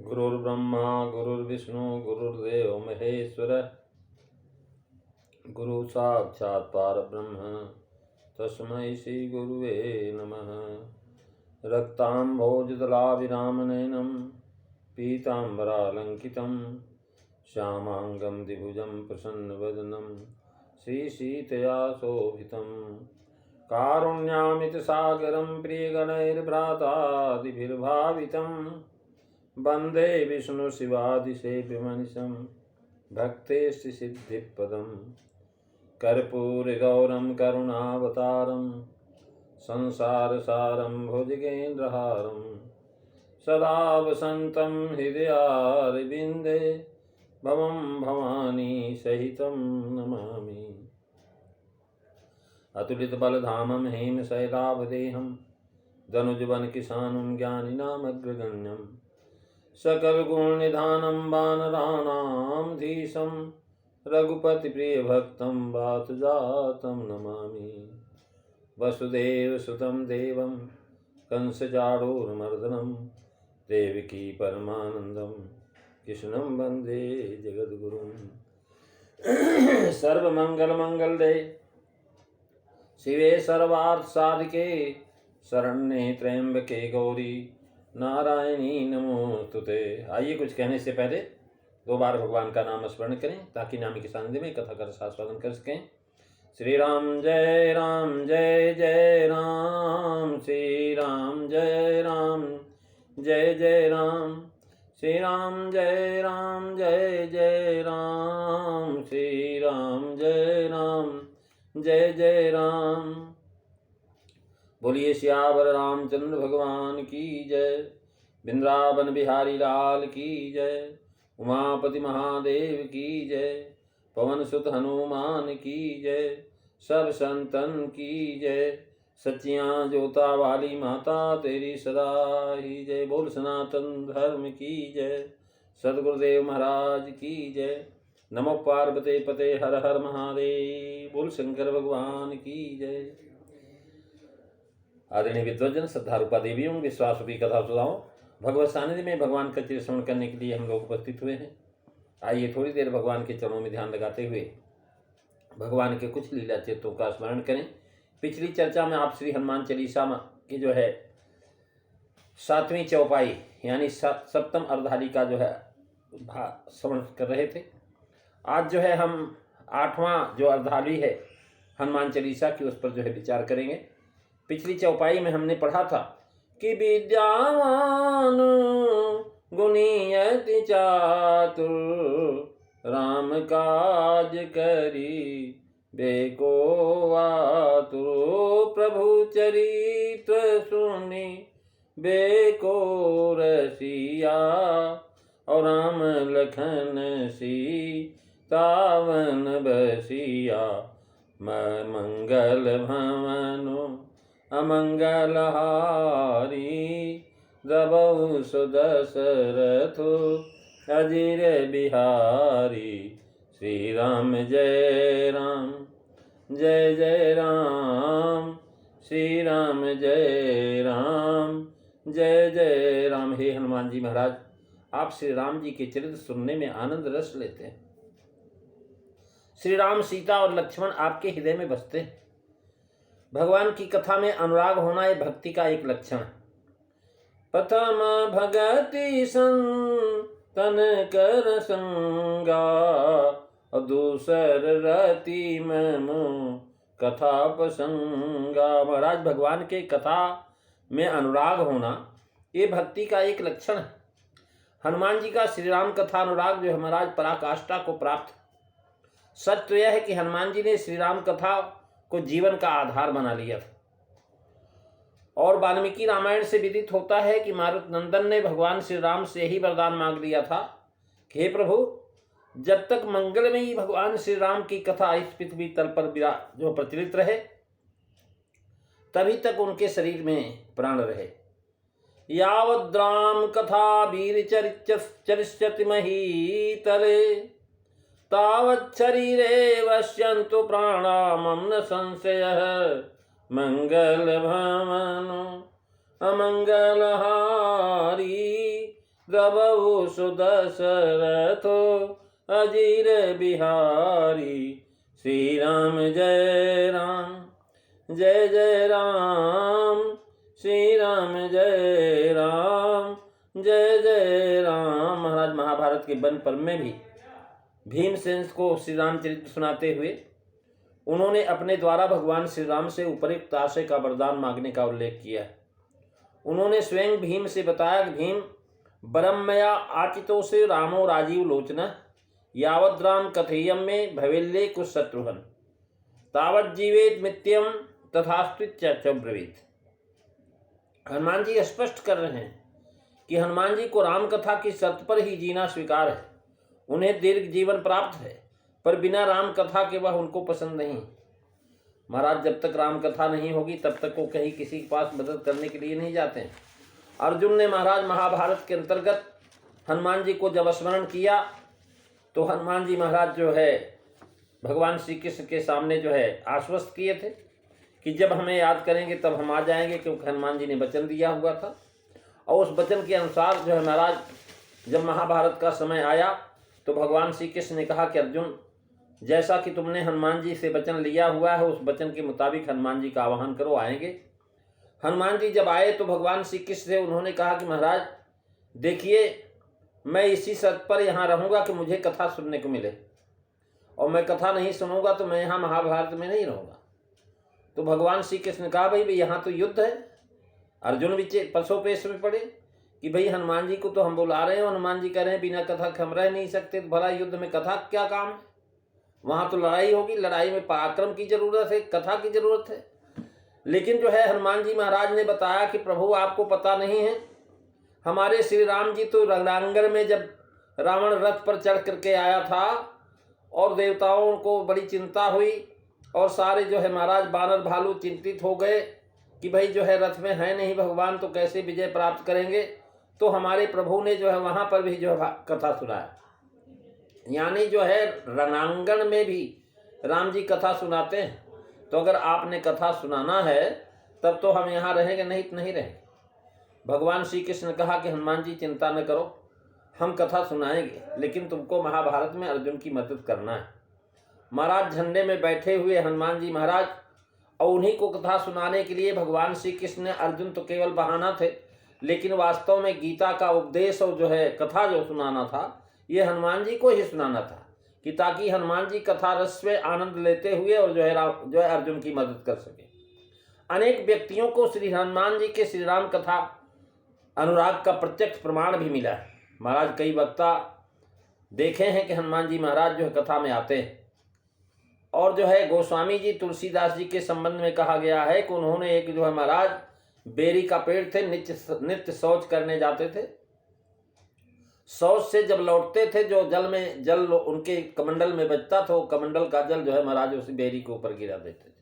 गुरुर्ब्रह्मा गुरुर्विष्णु गुरुर्देव महेश्वर गुरु साक्षात् परब्रह्म तस्मै श्री गुरुवे नमः। रक्ताम्भोजदलाभिरामनयनं पीताम्बरालङ्कितं श्यामाङ्गं द्विभुजं प्रसन्नवदनं श्रीसीतया शोभितं। कारुण्यामितसागरं प्रियगणैर्भ्रातादिभिर्भावितं वन्दे विष्णुशिवादिसेव्यमनिशं भक्तेष्टिसिद्धिपदं। कर्पूरगौरं करुणावतारं संसारसारं भुजगेन्द्रहारं सदा वसन्तं हृदयारविन्दे भवं भवानी सहितं नमामि। अतुलितबलधामं हेमशैलाभदेहं दनुजवनकिशानं ज्ञानिनामग्रगण्यं सकलगुणनिधानं वानराणां धीशं रघुपतिप्रियभक्तं वातजातं नमामि। वसुदेवसुतं देवं कंसचाणूरमर्दनं देवकी परमानन्दं कृष्णं वन्दे जगद्गुरुं। सर्वमङ्गलमङ्गले शिवे सर्वार्थसाधिके शरण्ये त्र्यंबके गौरी नारायणी नमोस्तुते। आइए कुछ कहने से पहले 2 बार भगवान का नाम स्मरण करें ताकि नामी के सानिध्य में कथा कर आस्वादन कर सकें। श्री राम जय जय राम, श्री राम जय जय राम, श्री राम जय जय राम, श्री राम जय राम। बोलिए सियावर रामचंद्र भगवान की जय, वृंदावन बिहारी लाल की जय, उमापति महादेव की जय, पवन सुत हनुमान की जय, सब संतन की जय, सच्चियां जोता वाली माता तेरी सदा ही जय। बोल सनातन धर्म की जय, सदगुरुदेव महाराज की जय। नमो पार्वते पते हर हर महादेव। बोल शंकर भगवान की जय। आदरणीय विद्वजन, श्रद्धारूपा देवियों, विश्वास रूपी कथा सुधाओं, भगवत सानिध्य में भगवान का चिर श्रवण करने के लिए हम लोग उपस्थित हुए हैं। आइए थोड़ी देर भगवान के चरणों में ध्यान लगाते हुए भगवान के कुछ लीला चित्रों का स्मरण करें। पिछली चर्चा में आप श्री हनुमान चालीसा की जो है 7वीं चौपाई यानी सप्तम अर्धाली का जो है श्रवण कर रहे थे। आज जो है हम 8वां जो अर्धाली है हनुमान चालीसा की, उस पर जो है विचार करेंगे। पिछली चौपाई में हमने पढ़ा था कि विद्यावान गुणी अति चातुर राम काज करी बेको आतुर, प्रभु चरित्र सुनी बेको रसिया, और राम लखन सीतावन बसिया, मंगल भवनो अमंगल हारी, दबहु सुदशरथु अजिर बिहारी। श्री राम जय जय राम, श्री राम जय जय राम। हे हनुमान जी महाराज, आप श्री राम जी के चरित्र सुनने में आनंद रस लेते हैं। श्री राम, सीता और लक्ष्मण आपके हृदय में बसते हैं। भगवान की कथा में अनुराग होना यह भक्ति का एक लक्षण है। प्रथम भगति संतन कर संगा, और दूसर रति ममो कथा प्रसंगा। महाराज, भगवान के कथा में अनुराग होना ये भक्ति का एक लक्षण है। हनुमान जी का श्री राम कथा अनुराग जो है महाराज पराकाष्ठा को प्राप्त। सच तो यह है कि हनुमान जी ने श्री राम कथा को जीवन का आधार बना लिया था, और वाल्मीकि रामायण से विदित होता है कि मारुत नंदन ने भगवान श्री राम से ही वरदान मांग लिया था कि हे प्रभु, जब तक मंगलमयी भगवान श्री राम की कथा इस पृथ्वी तल पर जो प्रचलित रहे, तभी तक उनके शरीर में प्राण रहे। यावद् राम कथा वीर चरिष्यति महीतले, तावत् शरीरे वश्यन्तु प्राणा मम न संशयः। मंगल भवन अमंगलहारी द्रवहु सुदशरथो अजीर बिहारी। श्री राम जय राम जय जय राम, श्री राम जय राम जय जय राम। महाराज महाभारत के वन पर्व में भी भीमसेन को श्री रामचरित्र सुनाते हुए उन्होंने अपने द्वारा भगवान श्री राम से उपयुक्त आशय का वरदान मांगने का उल्लेख किया है। उन्होंने स्वयं भीम से बताया कि भीम बरमया आचितो से रामो राजीव लोचन यावद राम कथेयम में भवेल्ले कुछ शत्रुघ्न तावत जीवेत मित्यम तथास्तु ब्रवीत। हनुमान जी स्पष्ट कर रहे हैं कि हनुमान जी को राम कथा की शर्त पर ही जीना स्वीकार है। उन्हें दीर्घ जीवन प्राप्त है, पर बिना राम कथा के वह उनको पसंद नहीं। महाराज जब तक राम कथा नहीं होगी तब तक वो कहीं किसी के पास मदद करने के लिए नहीं जाते हैं। अर्जुन ने महाराज महाभारत के अंतर्गत हनुमान जी को जब स्मरण किया तो हनुमान जी महाराज जो है भगवान श्री कृष्ण के सामने जो है आश्वस्त किए थे कि जब हमें याद करेंगे तब हम आ जाएंगे, क्योंकि हनुमान जी ने वचन दिया हुआ था। और उस वचन के अनुसार जो है महाराज जब महाभारत का समय आया तो भगवान श्री कृष्ण ने कहा कि अर्जुन, जैसा कि तुमने हनुमान जी से वचन लिया हुआ है उस वचन के मुताबिक हनुमान जी का आवाहन करो, आएंगे। हनुमान जी जब आए तो भगवान श्री कृष्ण से उन्होंने कहा कि महाराज देखिए, मैं इसी शर्त पर यहाँ रहूँगा कि मुझे कथा सुनने को मिले, और मैं कथा नहीं सुनूंगा तो मैं यहाँ महाभारत में नहीं रहूँगा। तो भगवान श्री कृष्ण ने कहा भाई यहाँ तो युद्ध है। अर्जुन भी पसोपेश में पड़े कि भाई हनुमान जी को तो हम बुला रहे हैं, हनुमान जी कह रहे हैं बिना कथा के हम रह नहीं सकते, तो भला युद्ध में कथा क्या काम है? वहाँ तो लड़ाई होगी, लड़ाई में पराक्रम की जरूरत है, कथा की जरूरत है। लेकिन जो है हनुमान जी महाराज ने बताया कि प्रभु आपको पता नहीं है, हमारे श्री राम जी तो रणांगण में जब रावण रथ पर चढ़ करके आया था और देवताओं को बड़ी चिंता हुई और सारे जो है महाराज बानर भालू चिंतित हो गए कि भाई जो है रथ में है नहीं भगवान, तो कैसे विजय प्राप्त करेंगे। तो हमारे प्रभु ने जो है वहाँ पर भी जो है कथा सुनाया, यानी जो है रणांगण में भी राम जी कथा सुनाते हैं। तो अगर आपने कथा सुनाना है तब तो हम यहाँ रहेंगे, नहीं तो नहीं रहेंगे। भगवान श्री कृष्ण ने कहा कि हनुमान जी चिंता न करो, हम कथा सुनाएंगे, लेकिन तुमको महाभारत में अर्जुन की मदद करना है। महाराज झंडे में बैठे हुए हनुमान जी महाराज और उन्हीं को कथा सुनाने के लिए भगवान श्री कृष्ण ने, अर्जुन तो केवल बहाना थे, लेकिन वास्तव में गीता का उपदेश और जो है कथा जो सुनाना था ये हनुमान जी को ही सुनाना था, कि ताकि हनुमान जी कथा रस में आनंद लेते हुए और जो है अर्जुन की मदद कर सके। अनेक व्यक्तियों को श्री हनुमान जी के श्री राम कथा अनुराग का प्रत्यक्ष प्रमाण भी मिला है। महाराज कई वक्ता देखे हैं कि हनुमान जी महाराज जो है कथा में आते हैं, और जो है गोस्वामी जी तुलसीदास जी के संबंध में कहा गया है कि उन्होंने एक जो है महाराज बेरी का पेड़ थे, नित्य शौच करने जाते थे। शौच से जब लौटते थे जो जल उनके कमंडल में बचता था, वो कमंडल का जल जो है महाराज उसी बेरी के ऊपर गिरा देते थे।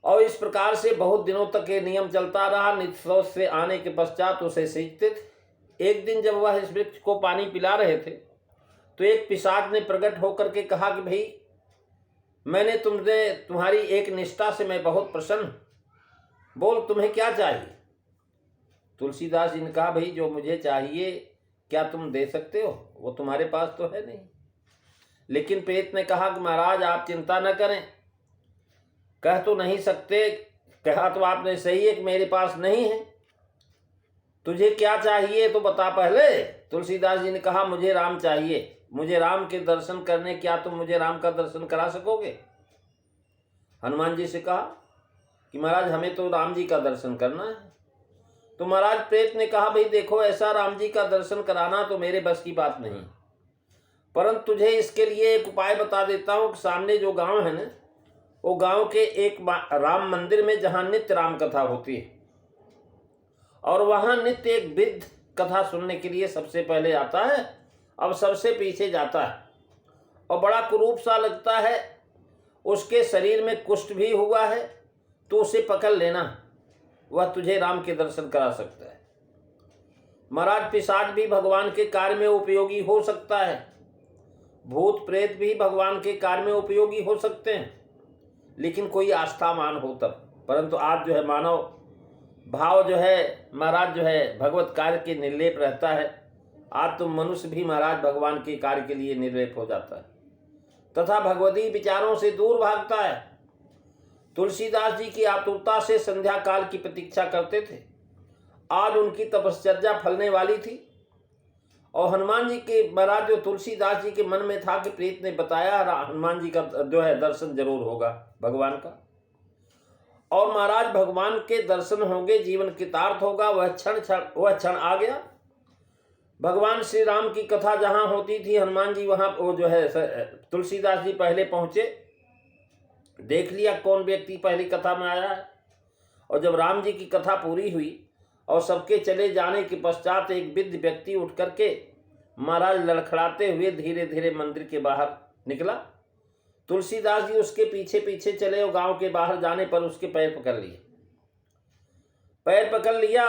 और इस प्रकार से बहुत दिनों तक ये नियम चलता रहा। नित्य शौच से आने के पश्चात उसे सींचते थे। एक दिन जब वह इस वृक्ष को पानी पिला रहे थे तो एक पिशाच ने प्रकट होकर के कहा कि भाई मैंने तुम्हारी एक निष्ठा से मैं बहुत प्रसन्न, बोल तुम्हें क्या चाहिए। तुलसीदास जी ने कहा भाई जो मुझे चाहिए क्या तुम दे सकते हो, वो तुम्हारे पास तो है नहीं। लेकिन प्रेत ने कहा कि महाराज आप चिंता न करें, कह तो नहीं सकते, कहा तो आपने सही है कि मेरे पास नहीं है, तुझे क्या चाहिए तो बता पहले। तुलसीदास जी ने कहा मुझे राम चाहिए, मुझे राम के दर्शन करने, क्या तुम मुझे राम का दर्शन करा सकोगे। हनुमान जी से कहा कि महाराज हमें तो राम जी का दर्शन करना है। तो महाराज प्रेत ने कहा भाई देखो ऐसा राम जी का दर्शन कराना तो मेरे बस की बात नहीं, परंतु तुझे इसके लिए एक उपाय बता देता हूँ कि सामने जो गांव है ना, वो गांव के एक राम मंदिर में जहाँ नित्य राम कथा होती है, और वहाँ नित्य एक वृद्ध कथा सुनने के लिए सबसे पहले आता है, अब सबसे पीछे जाता है, और बड़ा कुरूप सा लगता है, उसके शरीर में कुष्ठ भी हुआ है, तो उसे पकड़ लेना, वह तुझे राम के दर्शन करा सकता है। महाराज पिशाच भी भगवान के कार्य में उपयोगी हो सकता है, भूत प्रेत भी भगवान के कार्य में उपयोगी हो सकते हैं, लेकिन कोई आस्थावान हो तब। परंतु आज जो है मानव भाव जो है महाराज जो है भगवत कार्य के निर्लेप रहता है। आज तो मनुष्य भी महाराज भगवान के कार्य के लिए निर्लेप हो जाता है तथा भगवती विचारों से दूर भागता है। तुलसीदास जी की आतुरता से संध्या काल की प्रतीक्षा करते थे। आज उनकी तपश्चर्या फलने वाली थी और हनुमान जी के महाराज जो तुलसीदास जी के मन में था कि प्रीत ने बताया हनुमान जी का जो है दर्शन जरूर होगा भगवान का, और महाराज भगवान के दर्शन होंगे, जीवन कृतार्थ होगा। वह क्षण आ गया। भगवान श्री राम की कथा जहां होती थी हनुमान जी वहां वो जो है तुलसीदास जी पहले पहुंचे, देख लिया कौन व्यक्ति पहली कथा में आया है। और जब राम जी की कथा पूरी हुई और सबके चले जाने के पश्चात एक वृद्ध व्यक्ति उठ करके महाराज लड़खड़ाते हुए धीरे धीरे मंदिर के बाहर निकला। तुलसीदास जी उसके पीछे पीछे चले और गांव के बाहर जाने पर उसके पैर पकड़ लिए। पैर पकड़ लिया,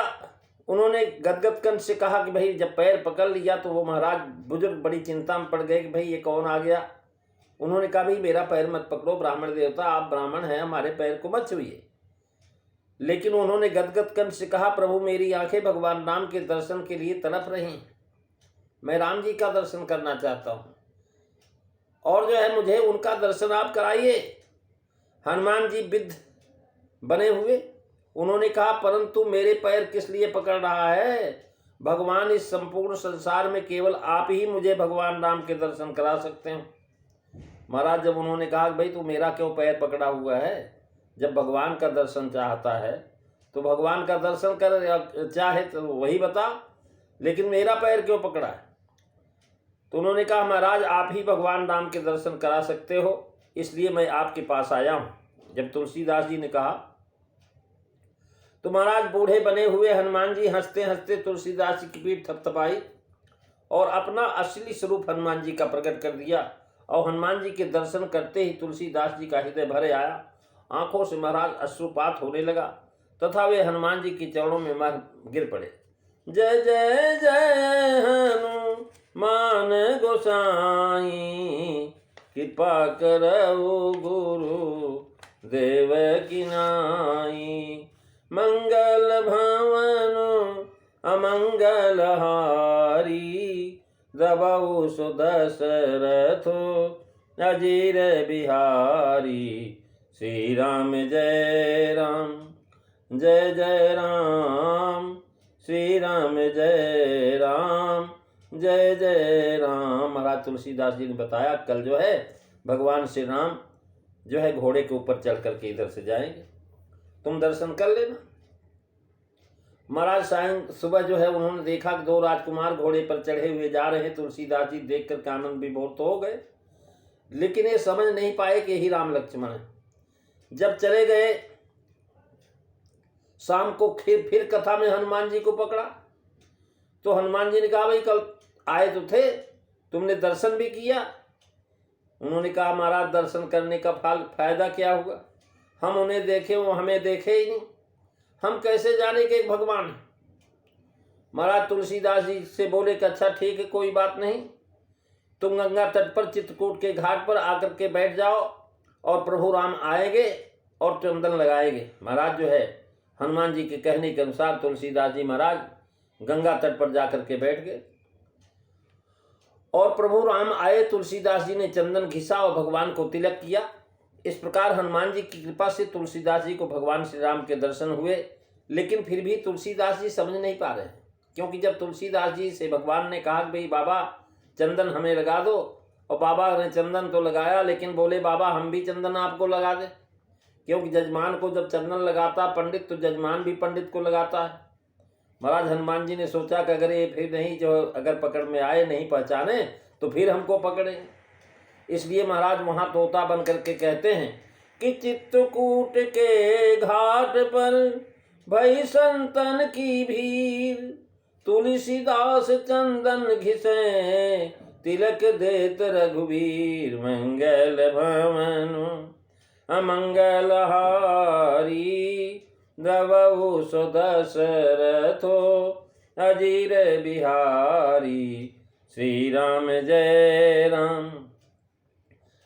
उन्होंने गदगद कंठ से कहा कि भाई जब पैर पकड़ लिया तो वो महाराज बुजुर्ग बड़ी चिंता में पड़ गए कि भाई ये कौन आ गया। उन्होंने कहा भाई मेरा पैर मत पकड़ो, ब्राह्मण देवता आप ब्राह्मण हैं, हमारे पैर को मत छुइए। लेकिन उन्होंने गदगद कंठ से कहा प्रभु मेरी आंखें भगवान राम के दर्शन के लिए तड़प रही, मैं राम जी का दर्शन करना चाहता हूँ और जो है मुझे उनका दर्शन आप कराइए। हनुमान जी विद्ध बने हुए उन्होंने कहा परंतु मेरे पैर किस लिए पकड़ रहा है, भगवान इस संपूर्ण संसार में केवल आप ही मुझे भगवान राम के दर्शन करा सकते हैं। महाराज जब उन्होंने कहा भाई तू मेरा क्यों पैर पकड़ा हुआ है, जब भगवान का दर्शन चाहता है तो भगवान का दर्शन कर, चाहे तो वही बता, लेकिन मेरा पैर क्यों पकड़ा है। तो उन्होंने कहा महाराज आप ही भगवान राम के दर्शन करा सकते हो, इसलिए मैं आपके पास आया हूं। जब तुलसीदास जी ने कहा तो महाराज बूढ़े बने हुए हनुमान जी हंसते हंसते तुलसीदास जी की पीठ थपथपाई और अपना असली स्वरूप हनुमान जी का प्रकट कर दिया। और हनुमान जी के दर्शन करते ही तुलसीदास जी का हृदय भरे आया, आंखों से महाराज अश्रुपात होने लगा तथा वे हनुमान जी के चरणों में गिर पड़े। जय जय जय हनुमान गोसाई, कृपा करऊ गुरु देव की नाई, मंगल भवन अमंगल हारी, दबऊ सुदशरथ अजीर बिहारी, श्री राम जय राम जय जय राम, श्री राम जय राम जय जय राम। महाराज तुलसीदास जी ने बताया कल जो है भगवान श्री राम जो है घोड़े के ऊपर चढ़ करके इधर से जाएंगे, तुम दर्शन कर लेना। महाराज सायं सुबह जो है उन्होंने देखा कि दो राजकुमार घोड़े पर चढ़े हुए जा रहे हैं। तुलसीदास जी देख करके आनंद विभोर तो हो गए, लेकिन ये समझ नहीं पाए कि यही राम लक्ष्मण है। जब चले गए शाम को फिर कथा में हनुमान जी को पकड़ा तो हनुमान जी ने कहा भाई कल आए तो थे, तुमने दर्शन भी किया। उन्होंने कहा महाराज दर्शन करने का फायदा क्या हुआ, हम उन्हें देखे वो हमें देखे ही नहीं, हम कैसे जाने के एक भगवान है। महाराज तुलसीदास जी से बोले कि अच्छा ठीक है कोई बात नहीं, तुम गंगा तट पर चित्रकूट के घाट पर आकर के बैठ जाओ और प्रभु राम आएंगे और चंदन लगाएंगे। महाराज जो है हनुमान जी के कहने के अनुसार तुलसीदास जी महाराज गंगा तट पर जाकर के बैठ गए और प्रभु राम आए। तुलसीदास जी ने चंदन घिसा और भगवान को तिलक किया। इस प्रकार हनुमान जी की कृपा से तुलसीदास जी को भगवान श्री राम के दर्शन हुए। लेकिन फिर भी तुलसीदास जी समझ नहीं पा रहे, क्योंकि जब तुलसीदास जी से भगवान ने कहा कि भाई बाबा चंदन हमें लगा दो, और बाबा ने चंदन तो लगाया लेकिन बोले बाबा हम भी चंदन आपको लगा दें, क्योंकि जजमान को जब चंदन लगाता पंडित तो जजमान भी पंडित को लगाता है। महाराज हनुमान जी ने सोचा कि अगर ये फिर नहीं जो अगर पकड़ में आए नहीं पहचाने तो फिर हमको पकड़े। इसलिए महाराज वहां तोता बन करके कहते हैं कि चित्रकूट के घाट पर भई संतन की भीड़, तुलसीदास चंदन घिसे तिलक देत रघुवीर, मंगल भवन अमंगल हारी, द्रवहु सुदशरथो अजीर बिहारी, श्री राम जय राम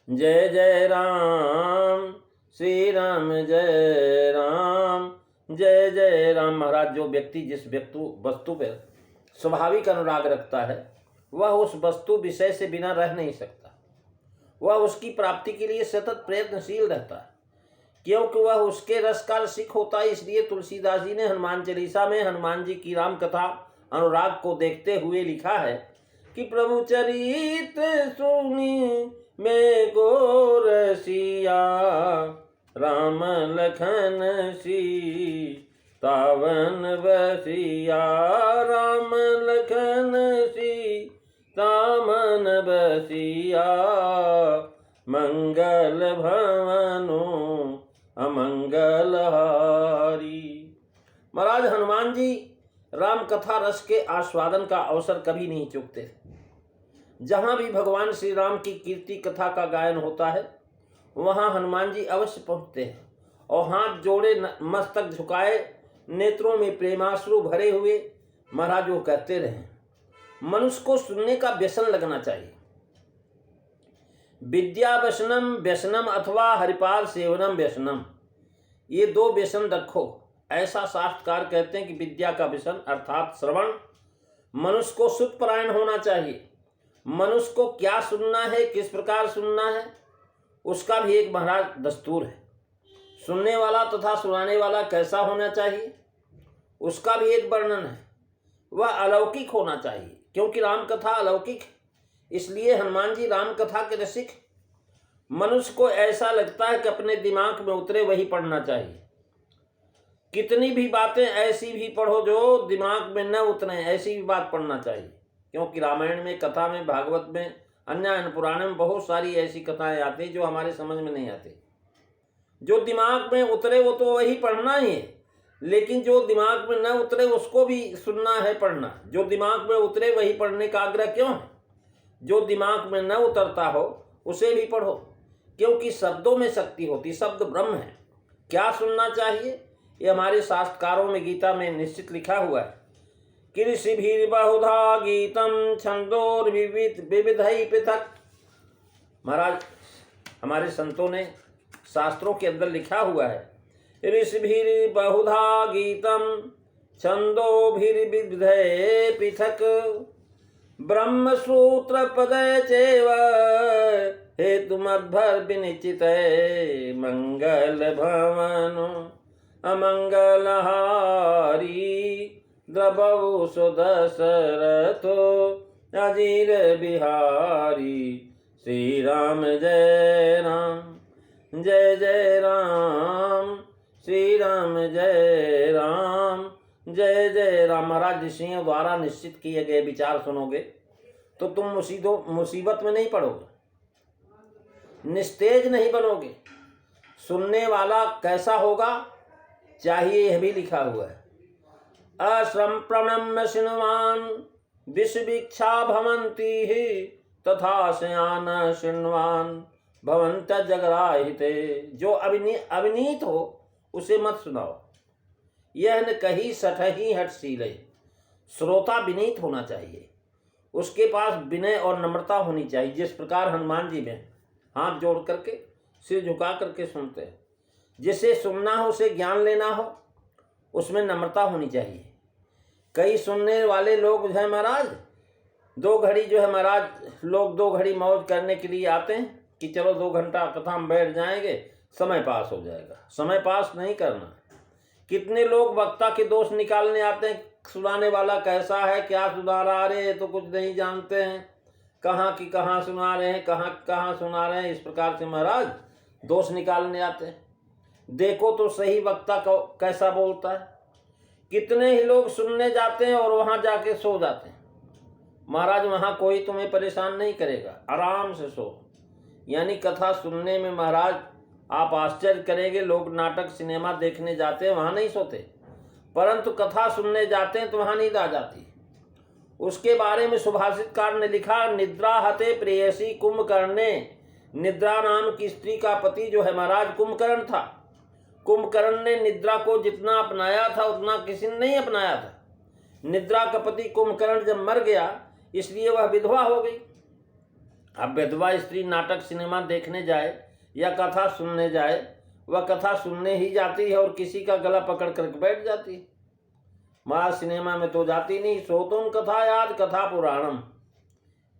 जय जय राम, श्री राम जय राम जय जय राम। महाराज, जो व्यक्ति जिस वस्तु पर स्वाभाविक अनुराग रखता है वह उस वस्तु विषय से बिना रह नहीं सकता। वह उसकी प्राप्ति के लिए सतत प्रयत्नशील रहता है, क्योंकि वह उसके रस का रसिक होता है। इसलिए तुलसीदास जी ने हनुमान चालीसा में हनुमान जी की राम कथा अनुराग को देखते हुए लिखा है कि प्रभु चरित सुनी में गो रसिया, राम लखन सीतावन बसिया, राम लखन सीतावन बसिया, मंगल भवनो अमंगल हारी। महाराज, हनुमान जी राम कथा रस के आस्वादन का अवसर कभी नहीं चूकते। जहां भी भगवान श्री राम की कीर्ति कथा का गायन होता है वहां हनुमान जी अवश्य पहुंचते हैं और हाथ जोड़े मस्तक झुकाए नेत्रों में प्रेमाश्रु भरे हुए महाराज वो कहते रहे। मनुष्य को सुनने का व्यसन लगना चाहिए। विद्या व्यसनम व्यसनम अथवा हरिपाल सेवनम व्यसनम, ये दो व्यसन रखो, ऐसा शास्त्रकार कहते हैं कि विद्या का व्यसन अर्थात श्रवण, मनुष्य को सुखपरायण होना चाहिए। मनुष्य को क्या सुनना है, किस प्रकार सुनना है, उसका भी एक महाराज दस्तूर है। सुनने वाला तथा सुनाने वाला कैसा होना चाहिए उसका भी एक वर्णन है। वह अलौकिक होना चाहिए, क्योंकि राम कथा अलौकिक है। इसलिए हनुमान जी राम कथा के रसिक। मनुष्य को ऐसा लगता है कि अपने दिमाग में उतरे वही पढ़ना चाहिए। कितनी भी बातें ऐसी भी पढ़ो जो दिमाग में न उतरे, ऐसी भी बात पढ़ना चाहिए। क्योंकि रामायण में, कथा में, भागवत में, अन्य पुराण में बहुत सारी ऐसी कथाएं आती जो हमारे समझ में नहीं आती। जो दिमाग में उतरे वो तो वही पढ़ना ही है, लेकिन जो दिमाग में न उतरे उसको भी सुनना है, पढ़ना। जो दिमाग में उतरे वही पढ़ने का आग्रह क्यों है? जो दिमाग में न उतरता हो उसे भी पढ़ो, क्योंकि शब्दों में शक्ति होती, शब्द ब्रह्म है। क्या सुनना चाहिए ये हमारे शास्त्रकारों में, गीता में निश्चित लिखा हुआ है। कृषिभिर्बहुधा गीतम छंदोर्विविधैः पृथक्। महाराज, हमारे संतों ने शास्त्रों के अंदर लिखा हुआ है, ऋषिभिर्बहुधा गीतम छंदोभिर्विविधैः पृथक्, ब्रह्मसूत्र पदे चैव हेतुमद्भर विनिश्चितैः, मंगल भवनो अमंगलहारी, द्रवौ सुदशरथो अजीर बिहारी, श्री राम जय राम, जय जय राम, श्री राम जय राम, जय जय राम। महाराज, ऋषियों द्वारा निश्चित किए गए विचार सुनोगे तो तुम मुसीबत में नहीं पड़ोगे, निस्तेज नहीं बनोगे। सुनने वाला कैसा होगा चाहिए यह भी लिखा हुआ है। असंप्रणम्य शृण्वान् विषवीक्षा भवन्ति हि, तथा शयान शृण्वान् भवन्त जगराहिते। जो अविनीत हो उसे मत सुनाओ, यह न कही सठही हठशीले। श्रोता विनीत होना चाहिए, उसके पास विनय और नम्रता होनी चाहिए। जिस प्रकार हनुमान जी में हाथ जोड़ करके सिर झुका करके सुनते हैं। जिसे सुनना हो, उसे ज्ञान लेना हो, उसमें नम्रता होनी चाहिए। कई सुनने वाले लोग हैं महाराज, 2 घड़ी जो है महाराज, लोग 2 घड़ी मौज करने के लिए आते हैं कि चलो 2 घंटा कथा में बैठ जाएंगे, समय पास हो जाएगा। समय पास नहीं करना। कितने लोग वक्ता के दोष निकालने आते हैं, सुनाने वाला कैसा है, क्या सुना रहा, अरे ये तो कुछ नहीं जानते हैं, कहाँ की कहाँ सुना रहे हैं, कहाँ सुना रहे हैं। इस प्रकार से महाराज दोष निकालने आते हैं। देखो तो सही वक्ता कैसा बोलता है। कितने ही लोग सुनने जाते हैं और वहां जाके सो जाते हैं। महाराज, वहां कोई तुम्हें परेशान नहीं करेगा, आराम से सो। यानी कथा सुनने में महाराज आप आश्चर्य करेंगे, लोग नाटक सिनेमा देखने जाते हैं वहां नहीं सोते, परंतु कथा सुनने जाते हैं तो वहां नींद आ जाती है। उसके बारे में सुभाषितकार ने लिखा, निद्रा हते प्रेयसी कुंभकर्णे। निद्रा नाम की स्त्री का पति जो है महाराज कुंभकर्ण था। कुंभकर्ण ने निद्रा को जितना अपनाया था उतना किसी ने नहीं अपनाया था। निद्रा का पति कुंभकर्ण जब मर गया इसलिए वह विधवा हो गई। अब विधवा स्त्री नाटक सिनेमा देखने जाए या कथा सुनने जाए, वह कथा सुनने ही जाती है और किसी का गला पकड़ कर बैठ जाती है। माँ सिनेमा में तो जाती नहीं, सो तुम कथा याद कथा पुराणम।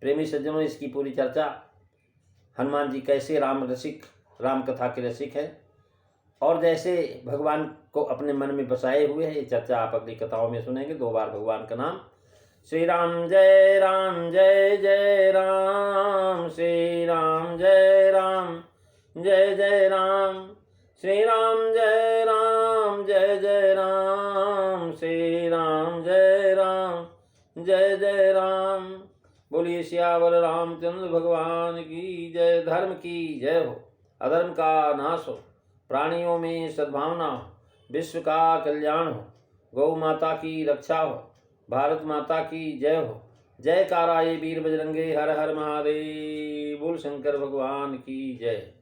प्रेमी सज्जनों, इसकी पूरी चर्चा हनुमान जी कैसे राम कथा के रसिक है और जैसे भगवान को अपने मन में बसाए हुए है, ये चर्चा आप अगली कथाओं में सुनेंगे। 2 बार भगवान का नाम। श्री राम जय जय राम, श्री राम जय जय राम, श्री राम जय राम, श्री राम जय राम। बोलिए सियावर रामचंद्र भगवान की जय। धर्म की जय हो, अधर्म का नाश हो, प्राणियों में सद्भावना हो, विश्व का कल्याण हो, गौ माता की रक्षा हो, भारत माता की जय हो। जयकारा ये वीर बजरंगे, हर हर महादेव। बोल शंकर भगवान की जय।